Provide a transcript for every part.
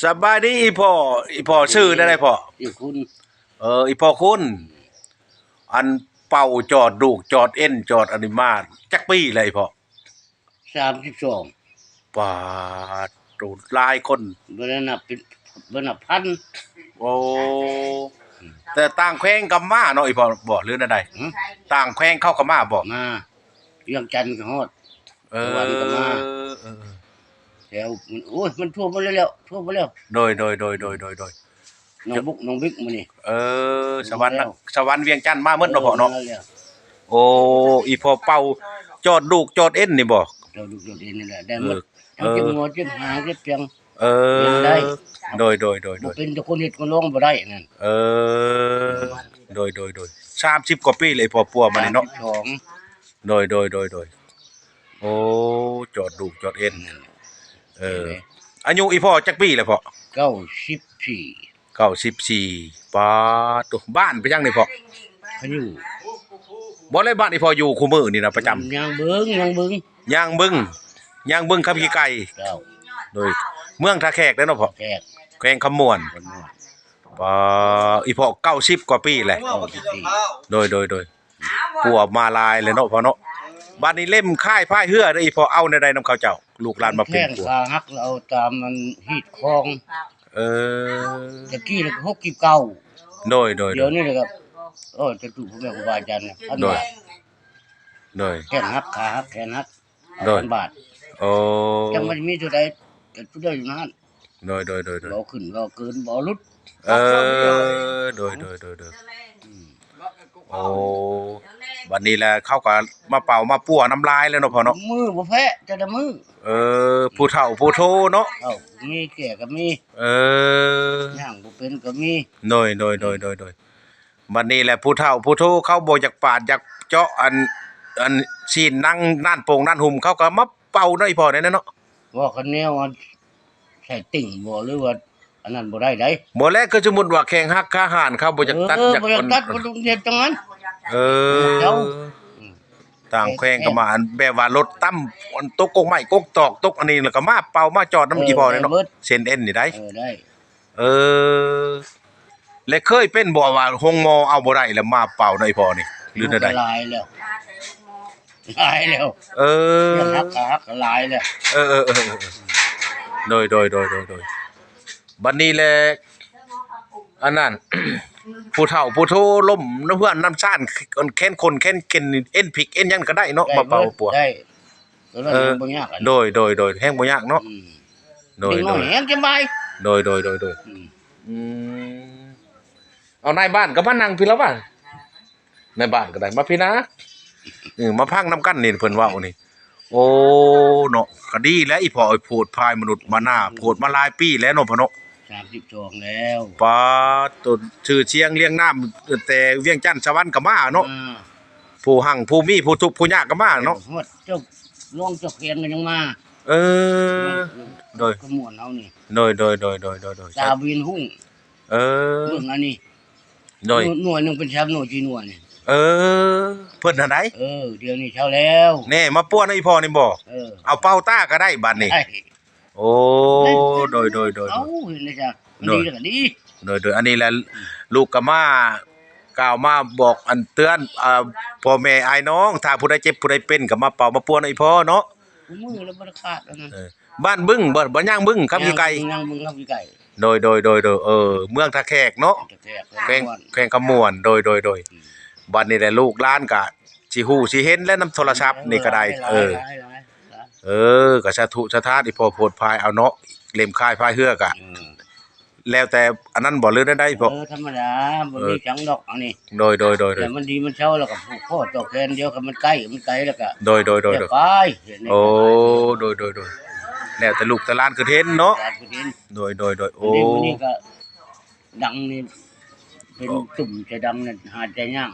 สบายดีอีพ่อชื่อได้พ่อที่คุณอีพ่อคุณอันเป่าจอดดูกจอดเอ็นจอดอนิมาจักปีเลยพ่อ32ปาดโดนหลายคนบ่ได้นับเป็นบ่นับพันโอ้แต่ต่างแขวงกับมาเนาะอีพ่อบ่หรือนั่นใดหึต่างแขวงเข้ากับมาบ่มาเวียงจันทน์ก็ฮอดเอสวรรค์ก็มาเออแถวมันโอ้ยมันท่วมหมดแล้วท่วมหมดแล้วโดยน้องบุ๊กน้องบิ๊กมื้อนี้สวรรค์เวียงจันทน์มาหมดเนาะพ่อเนาะมาแล้วโอ้อีพ่อเป่าจอดดูกจอดเอ็นนี่บ่เราดูตัวเองนี่แหละได้หมดเอทั้งเจ็บอหัวเจ็บหางเจ็บเปียงเอยังได้โดยบ่เป็นแต่คนเฮ็ดคนร้องบ่ได้นั่นเออโดย30กว่าปีเลยพอปัวมานี่เนาะ32โดยโอ้จอดดูจอดเอ็นเอออายุอีพ่อจักปีเลยพ่อ94 94ปาตุบ้านไปยังนี่พ่อพะยุบ่เลยบ้านอีพ่ออยู่คู่มื้อนี่นะประจำย่างเบิ่งย่างบึงขับขี่ไก่เจ้าโดยเมืองท่าแขกเด้อเนาะพ่อแขกแขวงคำม่วนปาอีพ่อ90กว่าปีแหละโดยปัวมาลายเลยเนาะพ่อเนาะบ้านนี้เล่มค่ายพายเรือได้ออีพ่อเอาในใดนำเขาเจ้าลูกหลานมาเป็นปัวขาหักเราตามมันฮีดคลองเออตะกี้แล้วก็69โดยเดี๋ยวนี้เลยครับจะถูกพ่อแม่ครูบาอาจารย์เนี่ย1,000 บาทแขนหักขาหักแขนหัก1,000 บาทโอ้จังมันมีเท่าใดก็ทุกได้อยู่นั่นโดยบ่ขึ้นบ่เกินบ่หลุดโดยโอ้บัดนี้แหละเขาก็มาเป่ามาปั่วน้ำลายแล้วเนาะพ่อเนาะมือบ่แพ้แต่ละมือผู้เฒ่าผู้โทเนาะมีแก่ก็มีย่างบ่เป็นก็มีโดยบัดนี้แหละผู้เฒ่าผู้โทเขาบ่อยากปาดอยากเจาะอันซีนนั่งนั่นโป่งนั่นหุ่มเขาก็มาเป่าได้พ่อนั่นเนาะว่าคันแนวใส่ติ่งบ่หรือว่าอันนั้นบ่ได้บ่แล้วคือสมมุติว่าแข่งฮักทหารเขาบ่อยากตัดบ่อยากตัดบ่ต้องเฮ็ดจังนั้นต่างแขวงก็มาแบบว่ารถตั้มตกกงไม้กกตอกตกอันนี้แล้วก็มาเป่ามาจอดนำอีพ่อเนาะเส้นเอ็นนี่ได้ได้และเคยเป็นบ่ว่าหงมอเอาบ่ได้แล้วมาเป่าในพ่อนี่หรือได้ลายแล้วฮักลายแล้วโดยบัดนี้แหละอันนั้นผู้เฒ่าผู้โทล้มน้ำเพื่อนน้ำซ่านแค้นคนแค้นเก่นเอ็นพริกเอ็นหยังก็ได้เนาะมาเป่าปัวได้บ่ยากโดยแฮงบ่ยากเนาะโดยแฮงสบายโดยเอานายบ้านก็มานั่งพี่แล้วบ้านนายบ้านก็ได้มาพี่นะมาพังน้ำกันนี่เพิ่นเว้านี่โอ้เนาะก็ดีแล้วอีพ่อไอ้โพดพายมนุษย์มาหน้าโพดมาหลายปีแล้วเนาะพ่อเนาะ32แล้วปาต้นชื่อเชียงเลี้ยงน้ำแต่เวียงจันทน์สวรรค์ก็มาเนาะผู้หั่งผู้มีผู้ทุกข์ผู้ยากก็มาเนาะเจ้าลงเจ้าเขียนก็ยังมาโดยขมวนเฮานี่โดยตาวินหุ้งเรื่องอันนี้โดยหน่วยนึงเป็นแชมป์หน่วยกี่หน่วยนี่เพิ่นอันใดเดี๋ยวนี้เช้าแล้วแน่มาป้วนให้อีพ่อนี่บ่เอาเป้าต้าก็ได้บัดนี้โอ้โดยเอ้านี่จ้ะดีแล้วก็ดีโดยอันนี้แหละลูกก็มากล่าวมาบอกอันเตือนพ่อแม่อ้ายน้องถ้าผู้ใดเจ็บผู้ใดเป็นก็มาเป่ามาป้วนให้พ่อเนาะมือแล้วบ่ได้ขาดแล้วนั่นบ้านบึ้งบ่ย่างบึ้งครับอยู่ไกลย่างบึ้งครับอยู่ไกลโดยเมืองท่าแขกเนาะแขวงขมวนโดยบัดนี้แหละลูกหลานก็สิฮู้สิเห็นและนำโทรศัพท์นี่ก็ได้ก็สาธุสาธาอีพ่อโพดพายเอาเนาะเล่มค่ายพายเฮือกะแล้วแต่อันนั้นบ่ลือได้พ่อธรรมดาบ่มีจังดอกอันนี้โดยแต่มันดีมันเช้าแล้วก็ผูกคอตอกแขนเดียวก็มันไกลแล้วก็โดยโอ้โดยแล้วแต่ลูกแต่หลานคือเห็นเนาะโดยโอ้นี่ก็ดังนี่เป็นตุ่มจะดังนั่นหาใจย่าง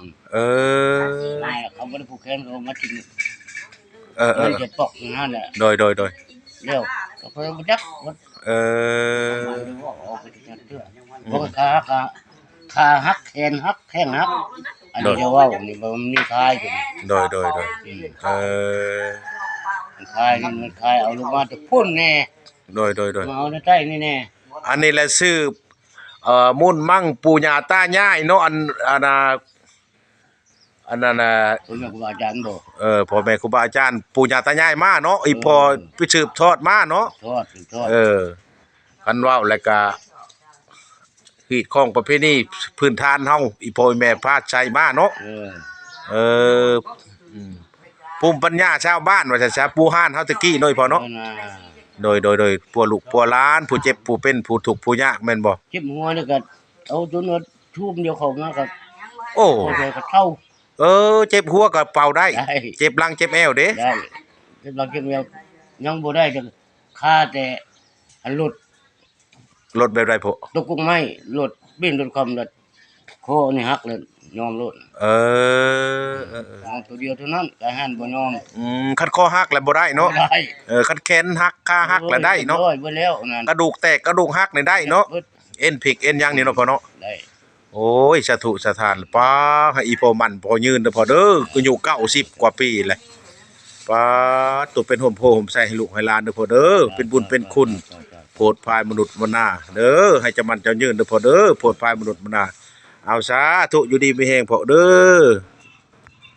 เขาบ่ได้ผูกแขนเขามากินมันจะปอกนั่นแหละโดยเร็วก็เพิ่นบ่จักบ่ขาหักแขนหักแข้งหักอันนี้จะว่านี่บ่มีคายขึ้นโดยคายนี่มันคายเอาลงมาจะพุ่นแน่โดยมาเอาในใต้นี่แน่ อันนี้แหละชื่อมุ่นมั่งปู่ย่าตายายเนาะอันน่ะอันนั้นน่ะ คุณแม่ครูบาอาจารย์บอก พ่อแม่ครูบาอาจารย์ปู่ย่าตายายมาเนาะอีพ่อไปสืบทอดมาเนาะ ทอดทอด คันเว้าแล้วก็ฮีดของประเพณีพื้นฐานเฮาอีพ่อแม่พาใช้มาเนาะเออภูมิปัญญาชาวบ้านว่าซะปู่ฮ่านเฮาตะกี้เนาะอีพ่อเนาะโดยปัวลูกปัวหลานผู้เจ็บผู้เป็นผู้ทุกข์ผู้ยากแม่นบ่ เจ็บหัวนี่ก็เอาจนว่าทุ่มเดียวเข้ามาก็ โอ้ โอ้ยก็เข้า เจ็บหัวก็เป่าได้ ได้ เจ็บหลังเจ็บแอวเด้ ได้แต่บางทียังบ่ได้จะค่าแต่อันรถ รถแบบใดพ่อ ตกกุ้งไม้รถบินรถความรถโคนี่หักเลยยอมรถ เอาตัวเดียวเท่านั้นก็หันบ่ยอม คันคอหักแล้วบ่ได้เนาะ ได้ คันแขนหักขาหักแล้วได้เนาะ ร้อยบ่แล้วนั่น กระดูกแตกกระดูกหักนี่ได้เนาะ บิด เอ็นพลิกเอ็นหยังนี่เนาะพ่อเนาะ ได้ โอ้ยสาธุสถานป้าให้อีพ่อมันพ่อยืนเด้อพ่อเด้อก็อยู่90กว่าปีแหละป้าตัวเป็นห่มโพห่มใส่ให้ลูกให้หลานเด้อพ่อเด้อเป็นบุญเป็นคุณโปรดภายมนุษย์มนาเด้อให้เจะมันเจ้ายืนเด้อพ่อเด้อโปรดภายมนุษย์มนาเอาสาธุอยู่ดีมีแฮงพ่อเด้อ